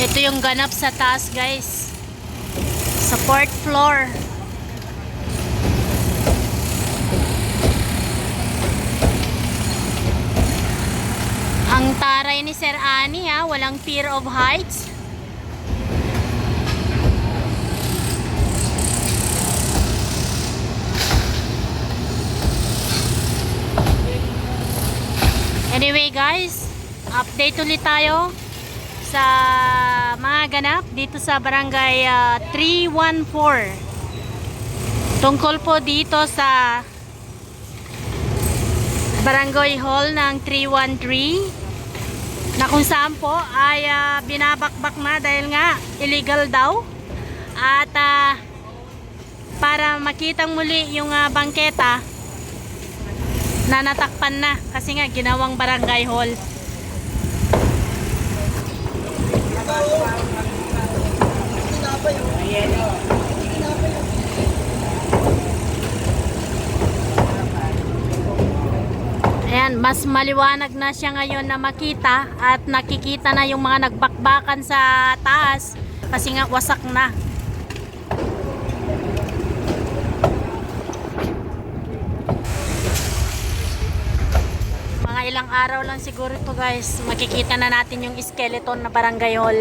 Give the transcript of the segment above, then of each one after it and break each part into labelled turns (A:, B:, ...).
A: Ito yung ganap sa taas, guys. Sa fourth floor. Ang taray ni Sir Ani, ha, walang fear of heights. Anyway guys, update ulit tayo sa mga ganap dito sa barangay 314. Tungkol po dito sa barangay hall ng 313 na kung saan po ay binabakbak na dahil nga illegal daw. At para makitang muli yung bangketa na natakpan na kasi nga ginawang barangay hall. Ayan, mas maliwanag na siya ngayon na makita at nakikita na yung mga nagbakbakan sa taas kasi nga wasak na. Mga ilang araw lang siguro ito guys, makikita na natin yung skeleton na barangay hall.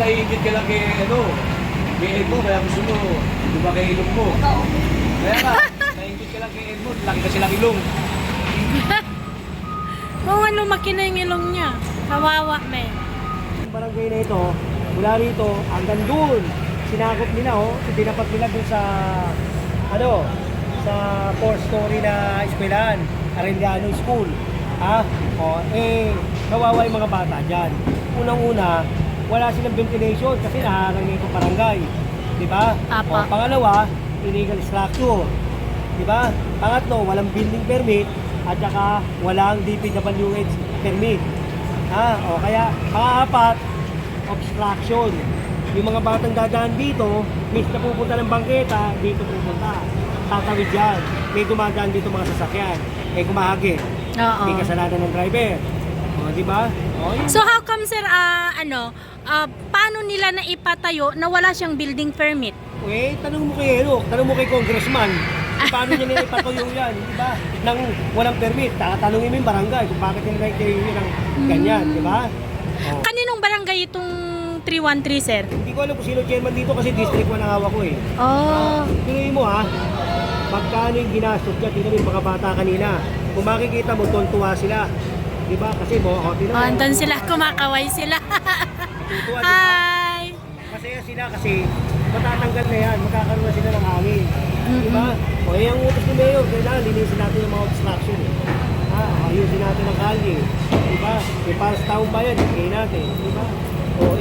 B: Naiingit ka lang kay Ed mo, kaya gusto mo, di ba kay ilong mo? Kaya nga, naiingit ka lang kay Ed mo, laki na silang ilong.
A: Kung ano, lumaki na yung ilong niya. Kawawa, may.
C: Yung barangay na ito, mula rito, hanggang doon, sinakop nila, tinapat nila doon sa, sa 4-story na eskwelahan, Arellano School. Kawawa yung mga bata dyan. Unang-una, wala silang ventilation kasi naharang nito barangay. Di ba? Pangalawa, illegal structure. Di ba? Pangatlo, walang building permit at saka walang DPWH permit. Kaya pang-apat, obstruction. Yung mga batang dadaan dito, miss na pupunta ng bangketa, dito pupunta. Tatawid yan. May dumadaan dito mga sasakyan. May kumahagi. May kasalanan ng driver. Di ba?
A: So how come sir, paano nila naipatayo na wala siyang building permit?
C: Tanong mo kay congressman. Paano niya naipatayo yan, di ba? Nang walang permit, tatanungin mo yung barangay kung bakit nila naipatayo yun ng ganyan, di ba?
A: Kaninong barangay itong 313 sir?
C: Hindi ko alam kung sino chairman dito kasi district 1 ang hawak ko eh. Tingnan mo magkano yung ginastos niya, tingnan mo yung mga bata kanina. Kung makikita mo, tontuwa sila. Diba? Kasi
A: andun sila, kumakaway sila. Hi!
C: Masaya sila kasi matatanggal na yan, magkakaroon na sila ng hangin. Diba? Ang utos ni Mayor, kailangan linisin natin yung mga obstruction. Ayusin natin ang kalye. Diba? Para sa taong bayan, ikay natin. Diba?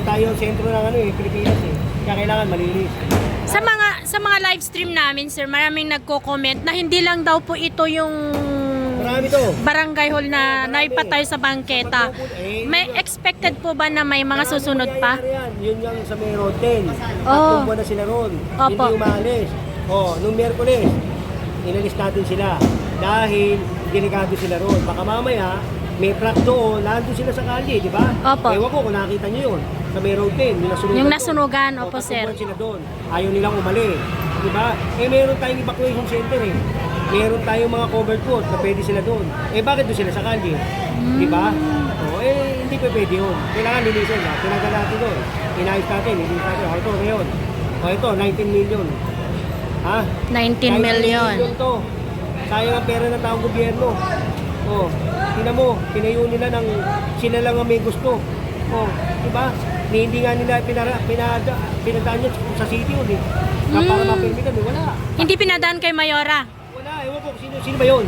C: Tayo ang sentro ng Pilipinas eh. Kaya kailangan malinis.
A: Sa mga live stream namin sir, maraming nagko-comment na hindi lang daw po ito yung barangay hall na naipatay sa bangketa. May expected po ba na may mga susunod pa?
C: Yun yung sa may road 10. Tatlong buwan na sila ron. Hindi umalis. Nung Miyerkules, inalis natin sila. Dahil delikado sila ron. Baka mamaya, may truck doon, nandun sila sa kalye, di ba? Ewan ko kung nakita nyo yun. Sa may road 10,
A: yung nasunugan. Opo sir.
C: Sila doon. Ayaw nilang umali. Di ba? Meron tayong evacuation center eh. Meron tayong mga covered court na pwede sila doon. Bakit doon sila sa kalye? Di ba? Hindi pa pwede yun. Kailangan linisin na. Tinagal natin doon. Inayos natin. Linisin natin. Ito ngayon. Ito, 19 million.
A: 19 million.
C: To. Sayang ang pera ng taong gobyerno. Tingnan mo, tinayo nila ng sila lang ang may gusto. Di ba? Hindi nga nila pinadaan yun sa city yun eh. Para mapirmitan, wala.
A: Hindi pinadaan kay Mayora?
C: Wala, ewan ko, sino ba yun?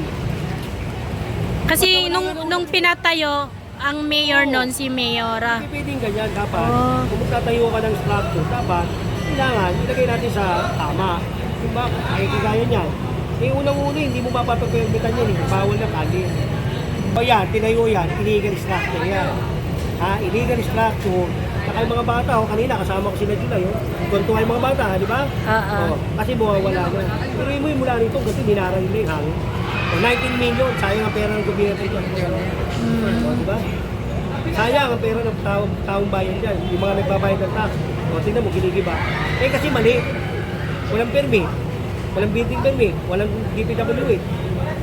A: Kasi nung pinatayo, ang mayor nun, si Mayora.
C: Hindi pwedeng ganyan. Dapat,
A: Oh.
C: kung magtatayo ka ng structure, dapat, kailangan, ilagay natin sa tama. Diba? Ay, kagaya niyan. Eh, unang-una, hindi mo mapapapermitan yan. Bawal na kali. O yan, tinayo yan, illegal structure yan. Illegal structure. Saka yung mga bata, kanina kasama ko sila dito, tuntua yung mga bata, di ba? Kasi mawawala na. Pero yung mula nito, kasi dinara nila yung hangin. 19 million, sayang ang pera ng gobyerno dyan. Di ba? Sayang ang pera ng taong bayan dyan, yung mga nagbabayad ng tax. Tingnan mo, ginigiba. Eh kasi mali. Walang permit. Walang building permit. Walang DPWH.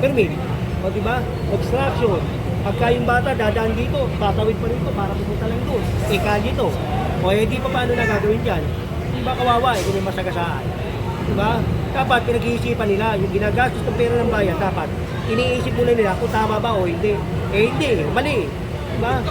C: Permit. Di ba? Obstruction. Pagka yung bata dadaan dito, tatawid pa rito para pupunta lang doon. Kalye to. Di pa paano na gagawin dyan? Di ba kawawa kung may masagasaan? Di ba? Dapat pinag-iisipan nila yung ginagastos ng pera ng bayan. Dapat iniisip muna nila kung tama ba o hindi. Hindi. Mali. Di ba?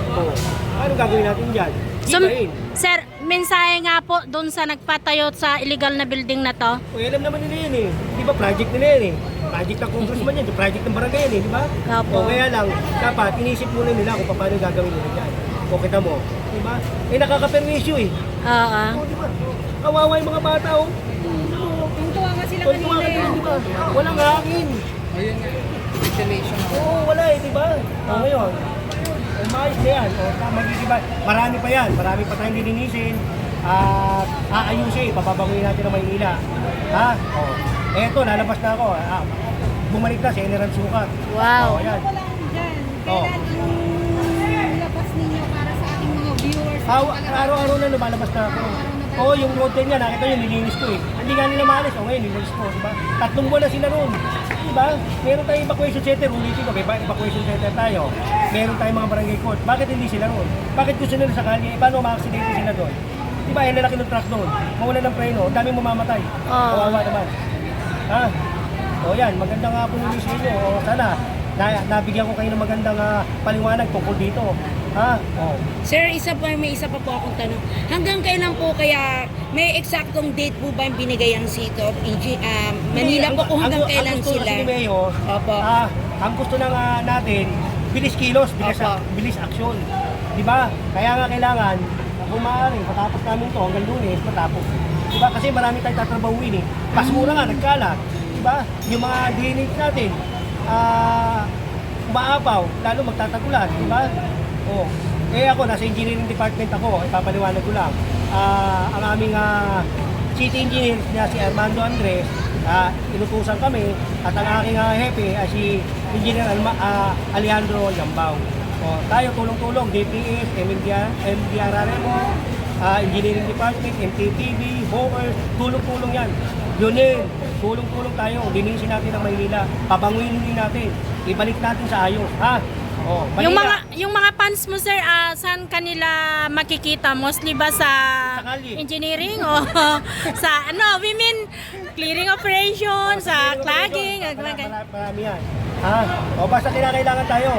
C: Ano gagawin natin dyan?
A: So,
C: Ibahin.
A: sir, mensahe nga po doon sa nagpatayo sa illegal na building na to.
C: Alam naman nila yun eh. Di ba project nila yan eh. Project ng congressman yan, project ng barangay yan eh, di ba?
A: Opo.
C: Kaya lang, dapat inisip muna nila kung paano gagawin nila dyan. Kita mo, di ba? Nakaka-perwisyo eh.
A: Oo.
C: Di ba? Kawawa yung mga bata oh.
D: Tuntua nga sila
C: Tuntua
D: kanina
C: ka
D: eh.
C: di ba? Walang hangin.
B: Ayun nga. Ventilation.
C: Oo, wala eh, di ba? Ngayon, maayos na yan. Magigiba. Marami pa yan. Marami pa tayong lilinisin. Aayusin. Papabanguin natin ang Maynila. Eto, lalabas na ako. Bumalik na si General Sukat.
A: Wow.
C: Ayan.
D: Wala dyan.
C: Oh.
D: Kailan yung labas ninyo para sa ating mga viewers?
C: Araw-araw na lumalabas na ako. Yung road niya, nakita nyo, nilinis ko eh. Hindi nga nila maalis. Ngayon, nilinis ko. Diba? 3 buwan na sila roon. Diba? Meron tayong evacuation center. Ulitin ko, may evacuation center tayo. Meron tayong mga barangay court. Bakit hindi sila roon? Bakit gusto nila sa kalye? Paano ma-accidente sila doon? Diba? Yung lalaki ng truck doon. Mawala ng preno. Ang daming mamamatay. Kawawa naman. Yan. Magandang nga po nyo sa inyo. Sana, nabigyan ko kayo ng magandang paliwanag tungkol dito.
D: Sir, may isa pa po akong tanong. Hanggang kailan po kaya may eksaktong date po ba yung binigay ang City of Manila po kung hanggang kailan
C: gusto
D: sila?
C: Kasi ni Mayor,
D: Opo.
C: ang gusto na nga natin, bilis kilos, bilis aksyon. Di ba? Kaya nga kailangan, kung maaari, matapos namin to hanggang Lunes, matapos. Di ba? Kasi marami tayong tatrabahuin eh. Basura nga, nagkalat. Di ba? Yung mga drainage natin, umaapaw, lalo magtatagulan. Di ba? Ako, nasa engineering department ako, ipapaliwanag ko lang. Ang aming city engineer niya si Armando Andres, inutusan kami at ang aking hepe ay si Engineer Alejandro Yambao. Tayo tulong-tulong, DPS, MDRRMO, Engineering Department, MTTV, Hawkers, tulong-tulong yan. Yun tulong-tulong tayo, linisin natin ang Maynila, pabanguin natin, ibalik natin sa ayos,
A: Yung mga fans mo, sir, saan kanila makikita? Mostly ba sa
C: kalye.
A: engineering o sa women clearing operation, sa clogging?
C: Marami yan. Basta kailangan tayo.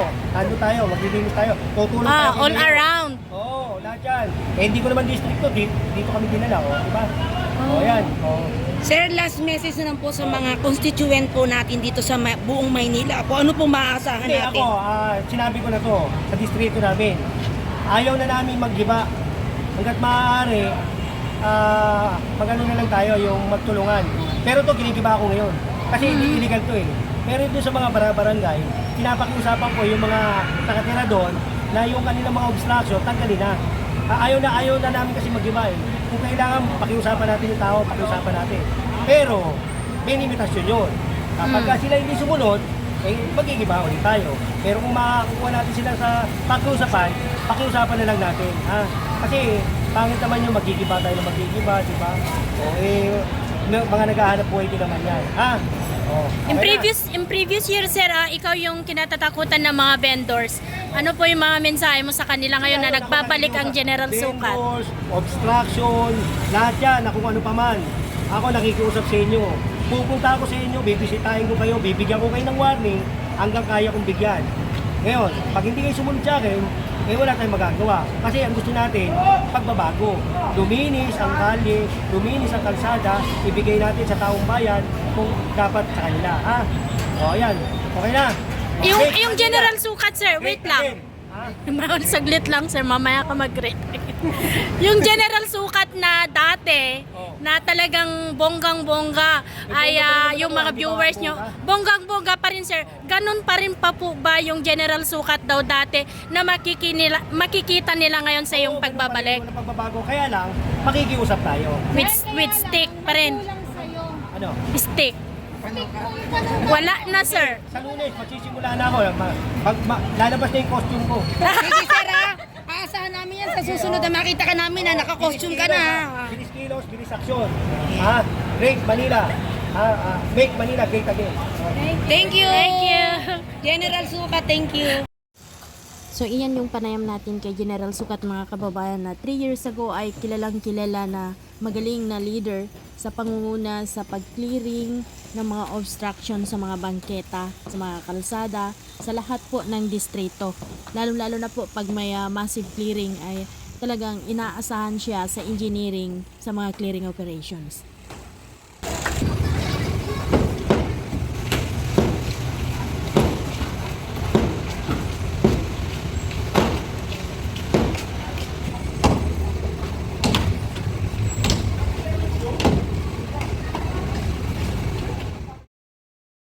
C: Tayo, maglilinis tayo. Tutulong tayo.
A: All around.
C: Lahat yan. Hindi ko naman district to. Dito kami dinala, diba? Yan.
D: Sir, last message na lang po sa mga constituent po natin dito sa buong Maynila. Ano po maaasahan
C: Hindi,
D: natin?
C: ako, sinabi ko na to sa distrito namin. Ayaw na namin maggiba. Hanggat maaari, magano na lang tayo yung magtulungan. Pero to ginigiba ako ngayon. Kasi hindi illegal to eh. Pero doon sa mga barangay, pinapakiusapan ko yung mga nakatira doon na yung kanilang mga obstruction, tanggalin na. Ayaw na namin kasi mag-iba eh. Kung kailangan, pakiusapan natin yung tao, pakiusapan natin. Pero, may limitasyon yun. Kapag sila hindi sumunod, magigiba ulit tayo. Pero kung makakuha natin sila sa pakiusapan na lang natin. Kasi, pangit naman yung magigiba tayo na magigiba, di ba? Mga naghahanap buhay din naman yan.
A: In previous year, sir, ikaw yung kinatatakutan ng mga vendors. Ano po yung mga mensahe mo sa kanila ngayon na nagbabalik ang General Sukat?
C: Vendors, obstruction, lahat yan, kung ano pa man. Ako nakikiusap sa inyo. Pupunta ako sa inyo, bibisitahin ko kayo, bibigyan ko kayo ng warning hanggang kaya kong bigyan. Ngayon, pag hindi kayo sumunod sa akin, wala tayong magagawa. Kasi ang gusto natin, pagbabago. Luminis ang kalye, luminis ang kalsada, ibigay natin sa taong bayan kung dapat sa kanila. Ayan. Okay na.
A: Yung general sukat, sir, wait lang. Mahal, saglit lang, sir, mamaya ka mag-rate. Yung general sukat na dati, na talagang bonggang-bongga, ay yung mga viewers nyo, bonggang-bongga pa rin, sir. Ganun pa rin pa po ba yung general sukat daw dati na makikita nila ngayon sa iyong pagbabalik?
C: Walang pagbabago, kaya lang, makikiusap tayo.
A: With stick pa rin.
C: Ano?
A: Stick. Wala na, sir.
C: Sa Lunes, magsisimula na ako. Lalabas na yung costume ko.
D: Sige sir ha, aasahan namin yan sa susunod na makita ka namin na naka-costume ka na.
C: Bilis kilos, bilis aksyon. Great Manila. Make Manila great again.
D: Thank you.
A: Thank you.
D: General Sukat, thank you.
A: So iyan yung panayam natin kay General Sukat, mga kababayan, na 3 years ago ay kilalang kilala na magaling na leader sa pangunguna sa pag-clearing ng mga obstruction sa mga bangketa, sa mga kalsada, sa lahat po ng distrito. Lalo-lalo na po pag may massive clearing ay talagang inaasahan siya sa engineering sa mga clearing operations.